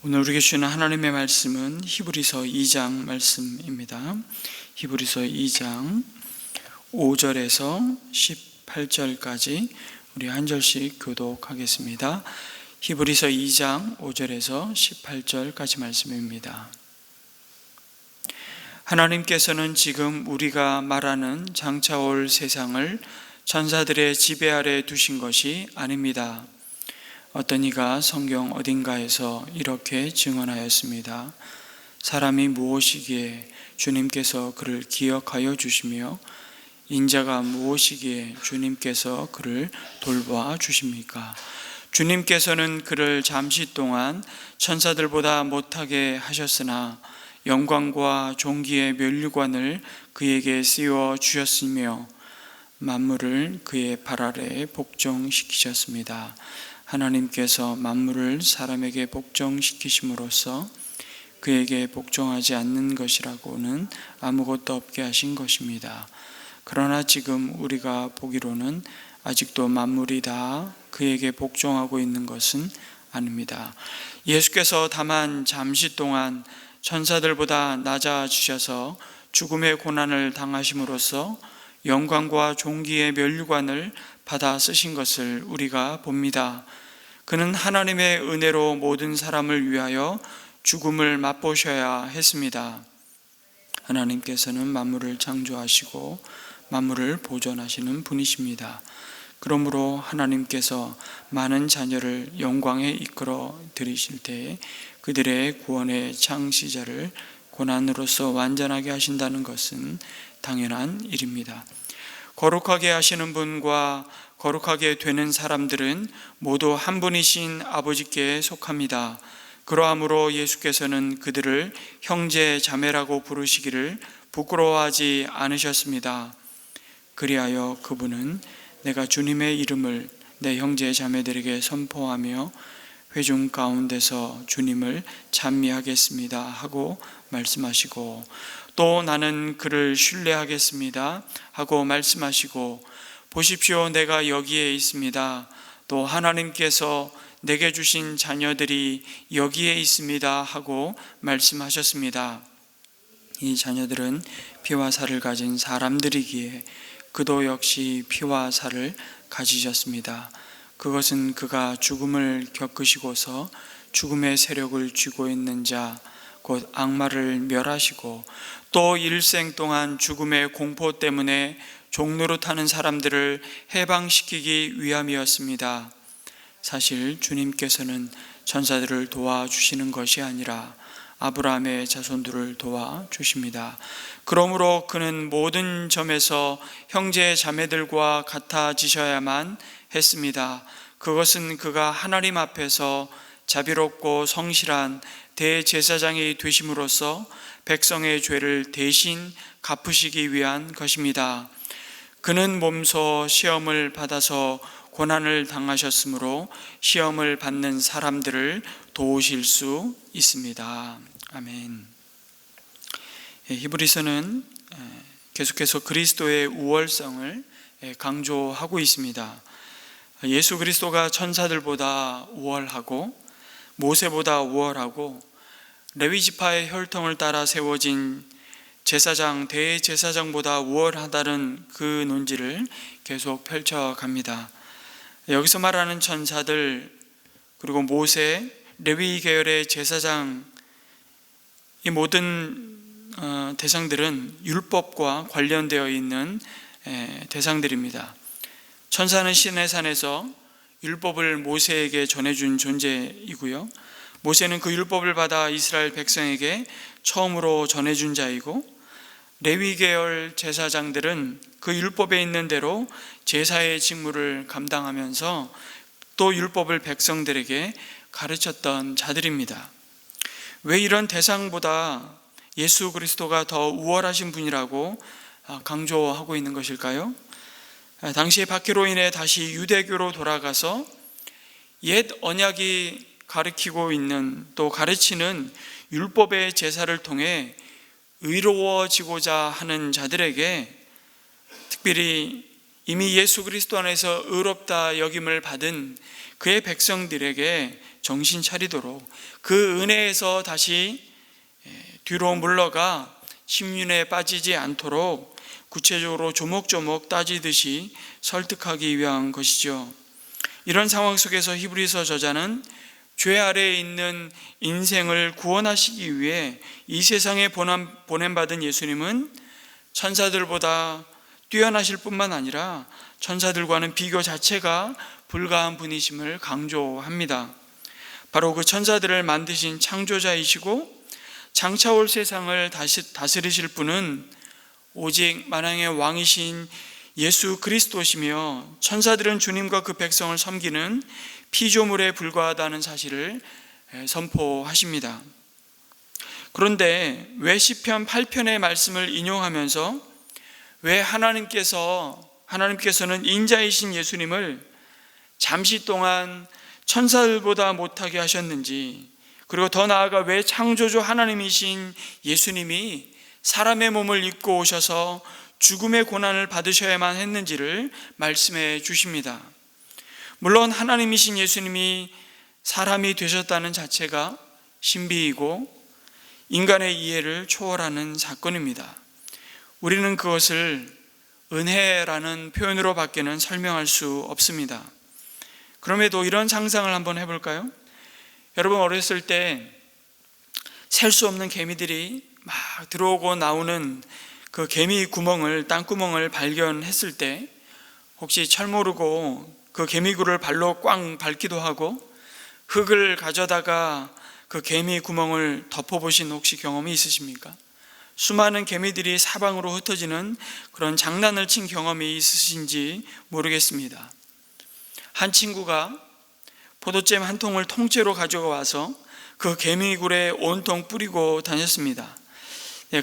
오늘 우리에게 주시는 하나님의 말씀은 히브리서 2장 말씀입니다. 히브리서 2장 5절에서 18절까지 우리 한 절씩 교독하겠습니다. 히브리서 2장 5절에서 18절까지 말씀입니다. 하나님께서는 지금 우리가 말하는 장차 올 세상을 천사들의 지배 아래 두신 것이 아닙니다. 어떤 이가 성경 어딘가에서 이렇게 증언하였습니다. 사람이 무엇이기에 주님께서 그를 기억하여 주시며 인자가 무엇이기에 주님께서 그를 돌봐 주십니까? 주님께서는 그를 잠시 동안 천사들보다 못하게 하셨으나 영광과 존귀의 면류관을 그에게 씌워 주셨으며 만물을 그의 발 아래 복종시키셨습니다. 하나님께서 만물을 사람에게 복종시키심으로써 그에게 복종하지 않는 것이라고는 아무것도 없게 하신 것입니다. 그러나 지금 우리가 보기로는 아직도 만물이 다 그에게 복종하고 있는 것은 아닙니다. 예수께서 다만 잠시 동안 천사들보다 낮아지셔서 죽음의 고난을 당하심으로써 영광과 존귀의 면류관을 받아 쓰신 것을 우리가 봅니다. 그는 하나님의 은혜로 모든 사람을 위하여 죽음을 맛보셔야 했습니다. 하나님께서는 만물을 창조하시고 만물을 보존하시는 분이십니다. 그러므로 하나님께서 많은 자녀를 영광에 이끌어 들이실 때에 그들의 구원의 창시자를 고난으로서 완전하게 하신다는 것은 당연한 일입니다. 거룩하게 하시는 분과 거룩하게 되는 사람들은 모두 한 분이신 아버지께 속합니다. 그러함으로 예수께서는 그들을 형제 자매라고 부르시기를 부끄러워하지 않으셨습니다. 그리하여 그분은 내가 주님의 이름을 내 형제 자매들에게 선포하며 회중 가운데서 주님을 찬미하겠습니다 하고 말씀하시고, 또 나는 그를 신뢰하겠습니다 하고 말씀하시고, 보십시오 내가 여기에 있습니다. 또 하나님께서 내게 주신 자녀들이 여기에 있습니다 하고 말씀하셨습니다. 이 자녀들은 피와 살을 가진 사람들이기에 그도 역시 피와 살을 가지셨습니다. 그것은 그가 죽음을 겪으시고서 죽음의 세력을 쥐고 있는 자 곧 악마를 멸하시고 또 일생 동안 죽음의 공포 때문에 종노릇하는 사람들을 해방시키기 위함이었습니다. 사실 주님께서는 천사들을 도와주시는 것이 아니라 아브라함의 자손들을 도와주십니다. 그러므로 그는 모든 점에서 형제 자매들과 같아지셔야만 했습니다. 그것은 그가 하나님 앞에서 자비롭고 성실한 대제사장이 되심으로써 백성의 죄를 대신 갚으시기 위한 것입니다. 그는 몸소 시험을 받아서 고난을 당하셨으므로 시험을 받는 사람들을 도우실 수 있습니다. 아멘. 히브리서는 계속해서 그리스도의 우월성을 강조하고 있습니다. 예수 그리스도가 천사들보다 우월하고 모세보다 우월하고 레위 지파의 혈통을 따라 세워진 제사장, 대제사장보다 우월하다는 그 논지를 계속 펼쳐갑니다. 여기서 말하는 천사들, 그리고 모세, 레위 계열의 제사장, 이 모든 대상들은 율법과 관련되어 있는 대상들입니다. 천사는 시내 산에서 율법을 모세에게 전해준 존재이고요, 모세는 그 율법을 받아 이스라엘 백성에게 처음으로 전해준 자이고, 레위 계열 제사장들은 그 율법에 있는 대로 제사의 직무를 감당하면서 또 율법을 백성들에게 가르쳤던 자들입니다. 왜 이런 대상보다 예수 그리스도가 더 우월하신 분이라고 강조하고 있는 것일까요? 당시에 박해로 인해 다시 유대교로 돌아가서 옛 언약이 가르치고 있는, 또 가르치는 율법의 제사를 통해 의로워지고자 하는 자들에게, 특별히 이미 예수 그리스도 안에서 의롭다 여김을 받은 그의 백성들에게 정신 차리도록 그 은혜에서 다시 뒤로 물러가 심륜에 빠지지 않도록 구체적으로 조목조목 따지듯이 설득하기 위한 것이죠. 이런 상황 속에서 히브리서 저자는 죄 아래에 있는 인생을 구원하시기 위해 이 세상에 보냄받은 예수님은 천사들보다 뛰어나실 뿐만 아니라 천사들과는 비교 자체가 불가한 분이심을 강조합니다. 바로 그 천사들을 만드신 창조자이시고 장차 올 세상을 다스리실 분은 오직 만왕의 왕이신 예수 그리스도시며 천사들은 주님과 그 백성을 섬기는 피조물에 불과하다는 사실을 선포하십니다. 그런데 왜 시편 8편의 말씀을 인용하면서 왜 하나님께서는 인자이신 예수님을 잠시 동안 천사들보다 못하게 하셨는지, 그리고 더 나아가 왜 창조주 하나님이신 예수님이 사람의 몸을 입고 오셔서 죽음의 고난을 받으셔야만 했는지를 말씀해 주십니다. 물론 하나님이신 예수님이 사람이 되셨다는 자체가 신비이고 인간의 이해를 초월하는 사건입니다. 우리는 그것을 은혜라는 표현으로 밖에는 설명할 수 없습니다. 그럼에도 이런 상상을 한번 해볼까요? 여러분, 어렸을 때 셀 수 없는 개미들이 막 들어오고 나오는 그 개미 구멍을, 땅구멍을 발견했을 때 혹시 철 모르고 그 개미굴을 발로 꽝 밟기도 하고 흙을 가져다가 그 개미 구멍을 덮어보신 혹시 경험이 있으십니까? 수많은 개미들이 사방으로 흩어지는 그런 장난을 친 경험이 있으신지 모르겠습니다. 한 친구가 포도잼 한 통을 통째로 가져가 와서 그 개미굴에 온통 뿌리고 다녔습니다.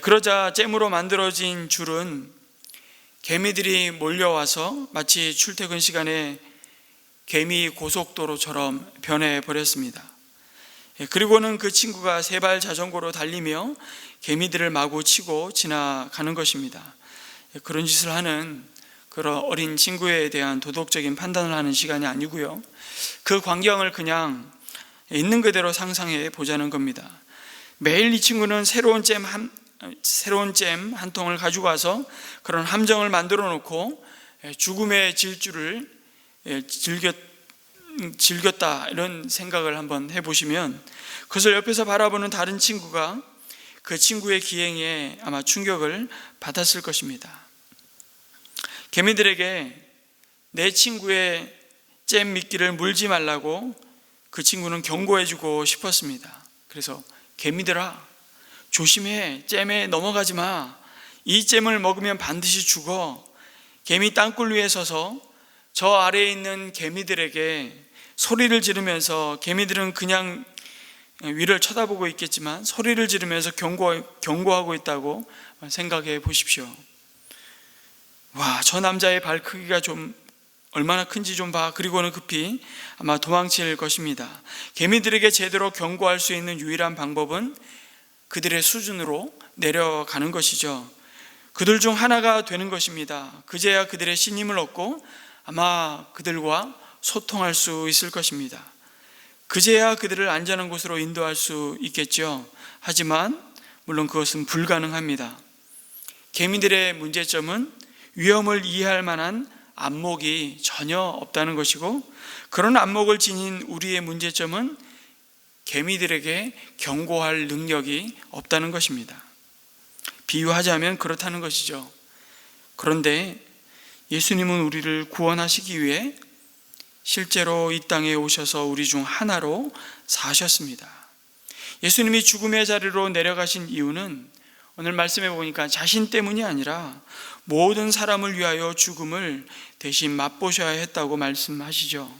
그러자 잼으로 만들어진 줄은 개미들이 몰려와서 마치 출퇴근 시간에 개미 고속도로처럼 변해버렸습니다. 그리고는 그 친구가 세발 자전거로 달리며 개미들을 마구 치고 지나가는 것입니다. 그런 짓을 하는 그런 어린 친구에 대한 도덕적인 판단을 하는 시간이 아니고요, 그 광경을 그냥 있는 그대로 상상해 보자는 겁니다. 매일 이 친구는 새로운 잼 한 통을 가지고 와서 그런 함정을 만들어 놓고 죽음의 질주를 즐겼다, 이런 생각을 한번 해보시면 그것을 옆에서 바라보는 다른 친구가 그 친구의 기행에 아마 충격을 받았을 것입니다. 개미들에게 내 친구의 잼 미끼를 물지 말라고 그 친구는 경고해주고 싶었습니다. 그래서 개미들아, 조심해, 잼에 넘어가지 마. 이 잼을 먹으면 반드시 죽어. 개미 땅굴 위에 서서 저 아래에 있는 개미들에게 소리를 지르면서, 개미들은 그냥 위를 쳐다보고 있겠지만 소리를 지르면서 경고하고 있다고 생각해 보십시오. 와, 저 남자의 발 크기가 좀 얼마나 큰지 좀 봐. 그리고는 급히 아마 도망칠 것입니다. 개미들에게 제대로 경고할 수 있는 유일한 방법은 그들의 수준으로 내려가는 것이죠. 그들 중 하나가 되는 것입니다. 그제야 그들의 신임을 얻고 아마 그들과 소통할 수 있을 것입니다. 그제야 그들을 안전한 곳으로 인도할 수 있겠죠. 하지만 물론 그것은 불가능합니다. 개미들의 문제점은 위험을 이해할 만한 안목이 전혀 없다는 것이고, 그런 안목을 지닌 우리의 문제점은 개미들에게 경고할 능력이 없다는 것입니다. 비유하자면 그렇다는 것이죠. 그런데 예수님은 우리를 구원하시기 위해 실제로 이 땅에 오셔서 우리 중 하나로 사셨습니다. 예수님이 죽음의 자리로 내려가신 이유는 오늘 말씀해 보니까 자신 때문이 아니라 모든 사람을 위하여 죽음을 대신 맛보셔야 했다고 말씀하시죠.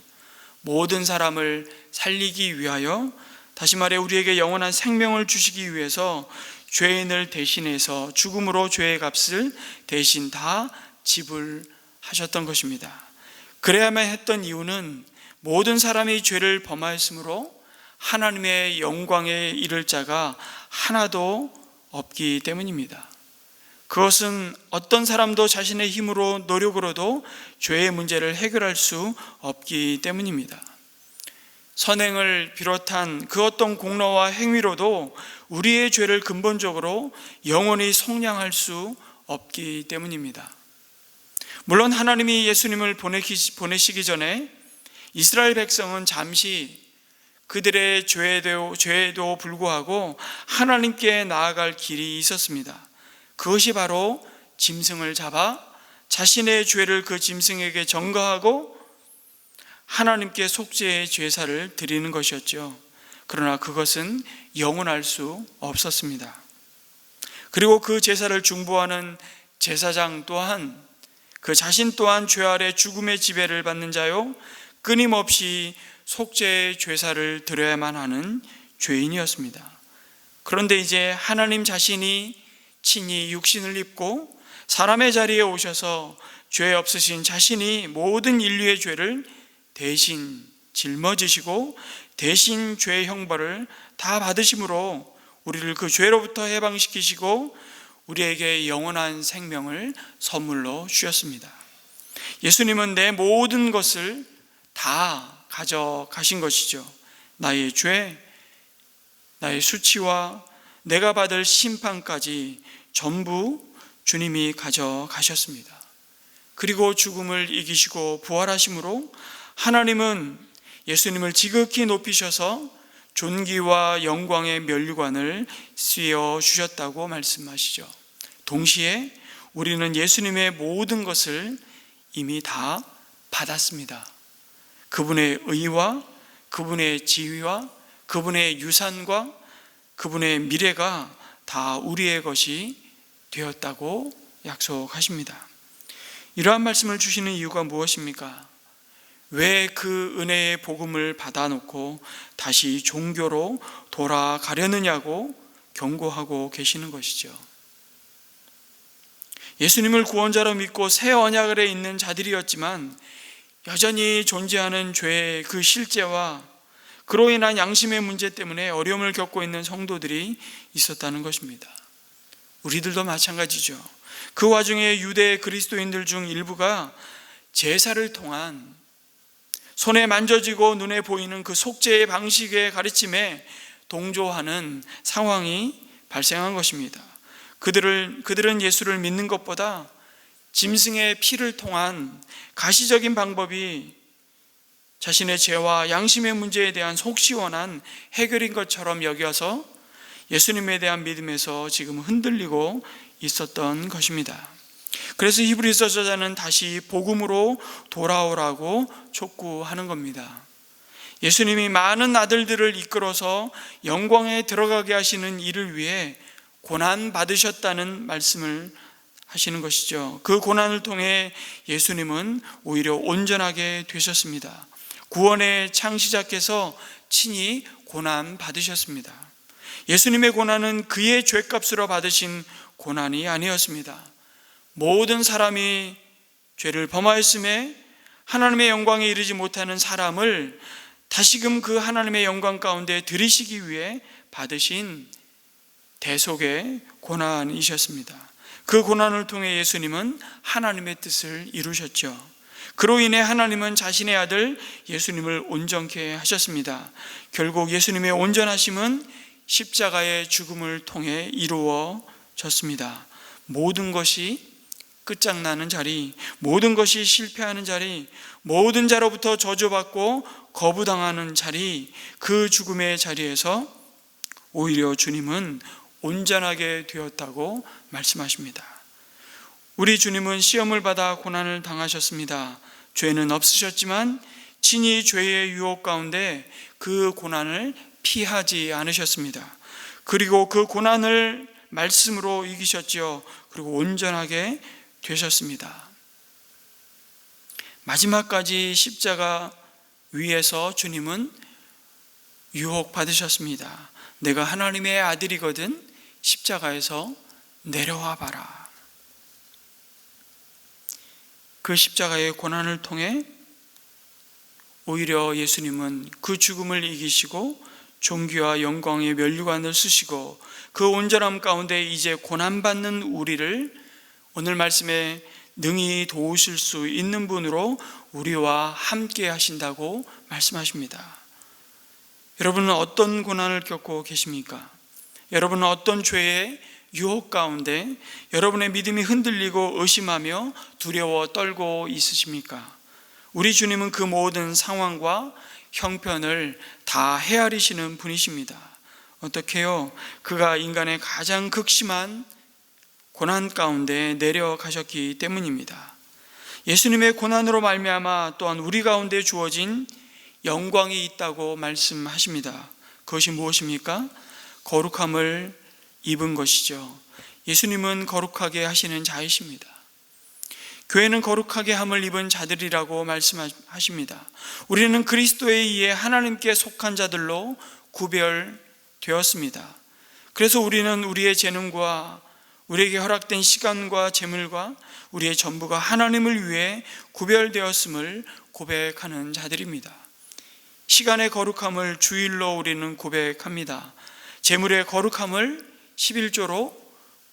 모든 사람을 살리기 위하여, 다시 말해 우리에게 영원한 생명을 주시기 위해서 죄인을 대신해서 죽음으로 죄의 값을 대신 다 지불하셨던 것입니다. 그래야만 했던 이유는 모든 사람이 죄를 범하였으므로 하나님의 영광에 이를 자가 하나도 없기 때문입니다. 그것은 어떤 사람도 자신의 힘으로 노력으로도 죄의 문제를 해결할 수 없기 때문입니다. 선행을 비롯한 그 어떤 공로와 행위로도 우리의 죄를 근본적으로 영원히 속량할 수 없기 때문입니다. 물론 하나님이 예수님을 보내시기 전에 이스라엘 백성은 잠시 그들의 죄에도 불구하고 하나님께 나아갈 길이 있었습니다. 그것이 바로 짐승을 잡아 자신의 죄를 그 짐승에게 전가하고 하나님께 속죄의 제사를 드리는 것이었죠. 그러나 그것은 영원할 수 없었습니다. 그리고 그 제사를 중보하는 제사장 또한 그 자신 또한 죄 아래 죽음의 지배를 받는 자요, 끊임없이 속죄의 제사를 드려야만 하는 죄인이었습니다. 그런데 이제 하나님 자신이 친히 육신을 입고 사람의 자리에 오셔서 죄 없으신 자신이 모든 인류의 죄를 대신 짊어지시고 대신 죄의 형벌을 다 받으심으로 우리를 그 죄로부터 해방시키시고 우리에게 영원한 생명을 선물로 주셨습니다. 예수님은 내 모든 것을 다 가져가신 것이죠. 나의 죄, 나의 수치와 내가 받을 심판까지 전부 주님이 가져가셨습니다. 그리고 죽음을 이기시고 부활하심으로 하나님은 예수님을 지극히 높이셔서 존귀와 영광의 면류관을 씌워 주셨다고 말씀하시죠. 동시에 우리는 예수님의 모든 것을 이미 다 받았습니다. 그분의 의와 그분의 지위와 그분의 유산과 그분의 미래가 다 우리의 것이 되었다고 약속하십니다. 이러한 말씀을 주시는 이유가 무엇입니까? 왜 그 은혜의 복음을 받아놓고 다시 종교로 돌아가려느냐고 경고하고 계시는 것이죠. 예수님을 구원자로 믿고 새 언약 아래 있는 자들이었지만 여전히 존재하는 죄의 그 실제와 그로 인한 양심의 문제 때문에 어려움을 겪고 있는 성도들이 있었다는 것입니다. 우리들도 마찬가지죠. 그 와중에 유대 그리스도인들 중 일부가 제사를 통한 손에 만져지고 눈에 보이는 그 속죄의 방식의 가르침에 동조하는 상황이 발생한 것입니다. 그들은 예수를 믿는 것보다 짐승의 피를 통한 가시적인 방법이 자신의 죄와 양심의 문제에 대한 속 시원한 해결인 것처럼 여겨서 예수님에 대한 믿음에서 지금 흔들리고 있었던 것입니다. 그래서 히브리서 저자는 다시 복음으로 돌아오라고 촉구하는 겁니다. 예수님이 많은 아들들을 이끌어서 영광에 들어가게 하시는 일을 위해 고난 받으셨다는 말씀을 하시는 것이죠. 그 고난을 통해 예수님은 오히려 온전하게 되셨습니다. 구원의 창시자께서 친히 고난 받으셨습니다. 예수님의 고난은 그의 죄값으로 받으신 고난이 아니었습니다. 모든 사람이 죄를 범하였음에 하나님의 영광에 이르지 못하는 사람을 다시금 그 하나님의 영광 가운데 들이시기 위해 받으신 대속의 고난이셨습니다. 그 고난을 통해 예수님은 하나님의 뜻을 이루셨죠. 그로 인해 하나님은 자신의 아들 예수님을 온전케 하셨습니다. 결국 예수님의 온전하심은 십자가의 죽음을 통해 이루어졌습니다. 모든 것이 끝장나는 자리, 모든 것이 실패하는 자리, 모든 자로부터 저주받고 거부당하는 자리, 그 죽음의 자리에서 오히려 주님은 온전하게 되었다고 말씀하십니다. 우리 주님은 시험을 받아 고난을 당하셨습니다. 죄는 없으셨지만 친히 죄의 유혹 가운데 그 고난을 피하지 않으셨습니다. 그리고 그 고난을 말씀으로 이기셨지요. 그리고 온전하게 되셨습니다. 마지막까지 십자가 위에서 주님은 유혹 받으셨습니다. 내가 하나님의 아들이거든 십자가에서 내려와 봐라. 그 십자가의 고난을 통해 오히려 예수님은 그 죽음을 이기시고 존귀와 영광의 면류관을 쓰시고 그 온전함 가운데 이제 고난받는 우리를 오늘 말씀에 능히 도우실 수 있는 분으로 우리와 함께 하신다고 말씀하십니다. 여러분은 어떤 고난을 겪고 계십니까? 여러분은 어떤 죄의 유혹 가운데 여러분의 믿음이 흔들리고 의심하며 두려워 떨고 있으십니까? 우리 주님은 그 모든 상황과 형편을 다 헤아리시는 분이십니다. 어떻게요? 그가 인간의 가장 극심한 고난 가운데 내려가셨기 때문입니다. 예수님의 고난으로 말미암아 또한 우리 가운데 주어진 영광이 있다고 말씀하십니다. 그것이 무엇입니까? 거룩함을 입은 것이죠. 예수님은 거룩하게 하시는 자이십니다. 교회는 거룩하게 함을 입은 자들이라고 말씀하십니다. 우리는 그리스도에 의해 하나님께 속한 자들로 구별되었습니다. 그래서 우리는 우리의 재능과 우리에게 허락된 시간과 재물과 우리의 전부가 하나님을 위해 구별되었음을 고백하는 자들입니다. 시간의 거룩함을 주일로 우리는 고백합니다. 재물의 거룩함을 11조로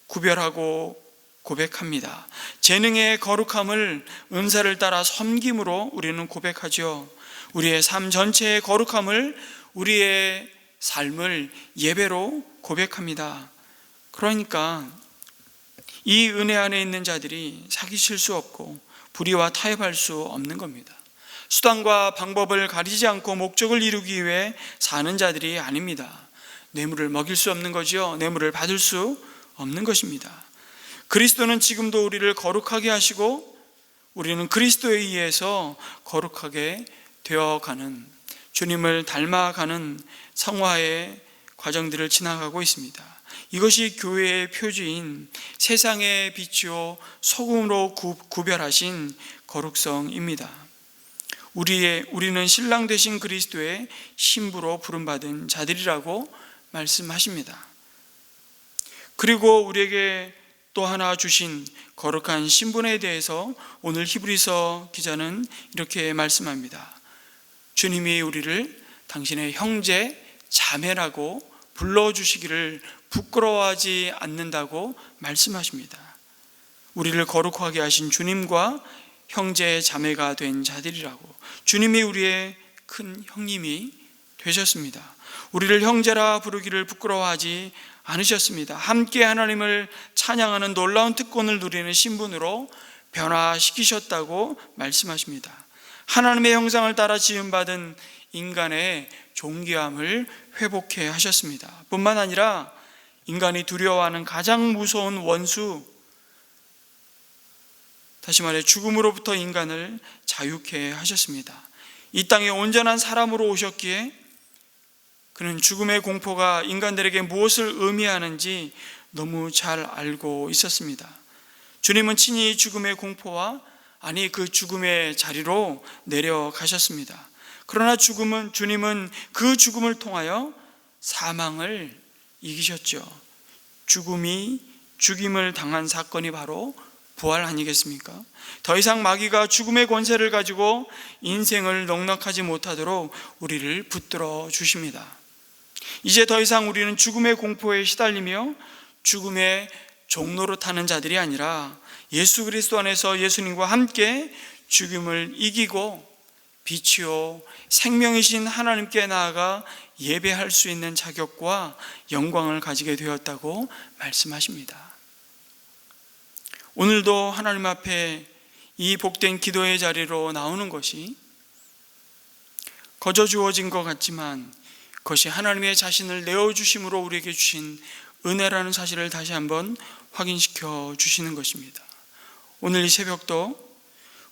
구별하고 고백합니다. 재능의 거룩함을 은사를 따라 섬김으로 우리는 고백하죠. 우리의 삶 전체의 거룩함을 우리의 삶을 예배로 고백합니다. 그러니까 이 은혜 안에 있는 자들이 사기칠 수 없고 불의와 타협할 수 없는 겁니다. 수단과 방법을 가리지 않고 목적을 이루기 위해 사는 자들이 아닙니다. 뇌물을 먹일 수 없는 거죠. 뇌물을 받을 수 없는 것입니다. 그리스도는 지금도 우리를 거룩하게 하시고 우리는 그리스도에 의해서 거룩하게 되어가는, 주님을 닮아가는 성화의 과정들을 지나가고 있습니다. 이것이 교회의 표지인 세상의 빛이요 소금으로 구별하신 거룩성입니다. 우리는 신랑 되신 그리스도의 신부로 부름받은 자들이라고 말씀하십니다. 그리고 우리에게 또 하나 주신 거룩한 신분에 대해서 오늘 히브리서 기자는 이렇게 말씀합니다. 주님이 우리를 당신의 형제, 자매라고 불러주시기를 부끄러워하지 않는다고 말씀하십니다. 우리를 거룩하게 하신 주님과 형제, 자매가 된 자들이라고, 주님이 우리의 큰 형님이 되셨습니다. 우리를 형제라 부르기를 부끄러워하지 않으셨습니다. 함께 하나님을 찬양하는 놀라운 특권을 누리는 신분으로 변화시키셨다고 말씀하십니다. 하나님의 형상을 따라 지음받은 인간의 존귀함을 회복해 하셨습니다. 뿐만 아니라 인간이 두려워하는 가장 무서운 원수, 다시 말해 죽음으로부터 인간을 자유케 하셨습니다. 이 땅에 온전한 사람으로 오셨기에 그는 죽음의 공포가 인간들에게 무엇을 의미하는지 너무 잘 알고 있었습니다. 주님은 친히 죽음의 공포와 그 죽음의 자리로 내려가셨습니다. 그러나 주님은 그 죽음을 통하여 사망을 이기셨죠. 죽임을 당한 사건이 바로 부활 아니겠습니까? 더 이상 마귀가 죽음의 권세를 가지고 인생을 넉넉하지 못하도록 우리를 붙들어 주십니다. 이제 더 이상 우리는 죽음의 공포에 시달리며 죽음의 종로로 타는 자들이 아니라 예수 그리스도 안에서 예수님과 함께 죽음을 이기고 빛이요 생명이신 하나님께 나아가 예배할 수 있는 자격과 영광을 가지게 되었다고 말씀하십니다. 오늘도 하나님 앞에 이 복된 기도의 자리로 나오는 것이 거저 주어진 것 같지만 그것이 하나님의 자신을 내어주심으로 우리에게 주신 은혜라는 사실을 다시 한번 확인시켜 주시는 것입니다. 오늘 이 새벽도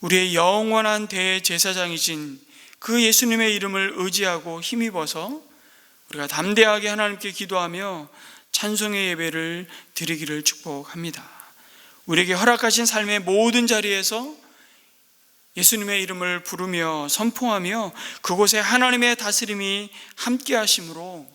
우리의 영원한 대제사장이신 그 예수님의 이름을 의지하고 힘입어서 우리가 담대하게 하나님께 기도하며 찬송의 예배를 드리기를 축복합니다. 우리에게 허락하신 삶의 모든 자리에서 예수님의 이름을 부르며 선포하며 그곳에 하나님의 다스림이 함께 하심으로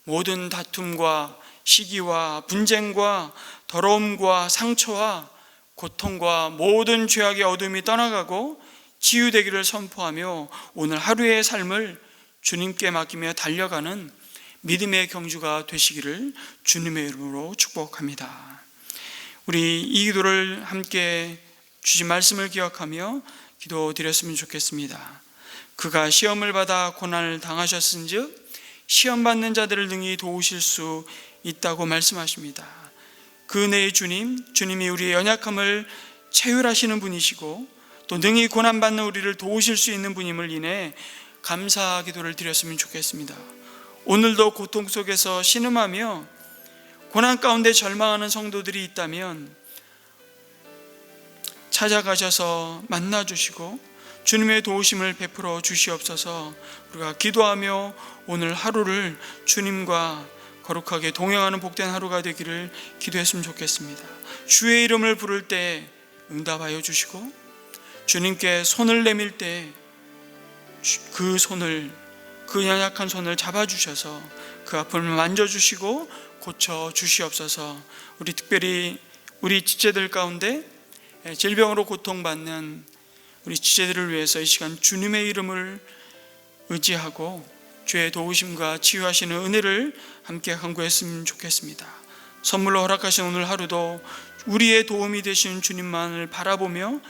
모든 다툼과 시기와 분쟁과 더러움과 상처와 고통과 모든 죄악의 어둠이 떠나가고 치유되기를 선포하며 오늘 하루의 삶을 주님께 맡기며 달려가는 믿음의 경주가 되시기를 주님의 이름으로 축복합니다. 우리 이 기도를 함께 주신 말씀을 기억하며 기도드렸으면 좋겠습니다. 그가 시험을 받아 고난을 당하셨은즉 시험 받는 자들을 능히 도우실 수 있다고 말씀하십니다. 그 은혜의 주님이 우리의 연약함을 체휼하시는 분이시고 또 능히 고난받는 우리를 도우실 수 있는 분임을 인해 감사 기도를 드렸으면 좋겠습니다. 오늘도 고통 속에서 신음하며 고난 가운데 절망하는 성도들이 있다면 찾아가셔서 만나주시고 주님의 도우심을 베풀어 주시옵소서. 우리가 기도하며 오늘 하루를 주님과 거룩하게 동행하는 복된 하루가 되기를 기도했으면 좋겠습니다. 주의 이름을 부를 때 응답하여 주시고 주님께 손을 내밀 때 그 연약한 손을 잡아주셔서 그 아픔을 만져주시고 고쳐주시옵소서. 우리 특별히 우리 지체들 가운데 질병으로 고통받는 우리 지체들을 위해서 이 시간 주님의 이름을 의지하고 주의 도우심과 치유하시는 은혜를 함께 간구했으면 좋겠습니다. 선물로 허락하신 오늘 하루도 우리의 도움이 되신 주님만을 바라보며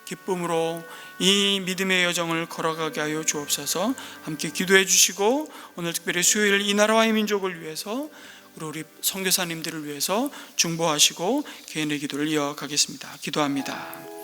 기쁨으로 이 믿음의 여정을 걸어가게 하여 주옵소서. 함께 기도해 주시고 오늘 특별히 수요일 이 나라와 이 민족을 위해서 우리 선교사님들을 위해서 중보하시고 개인의 기도를 이어가겠습니다. 기도합니다.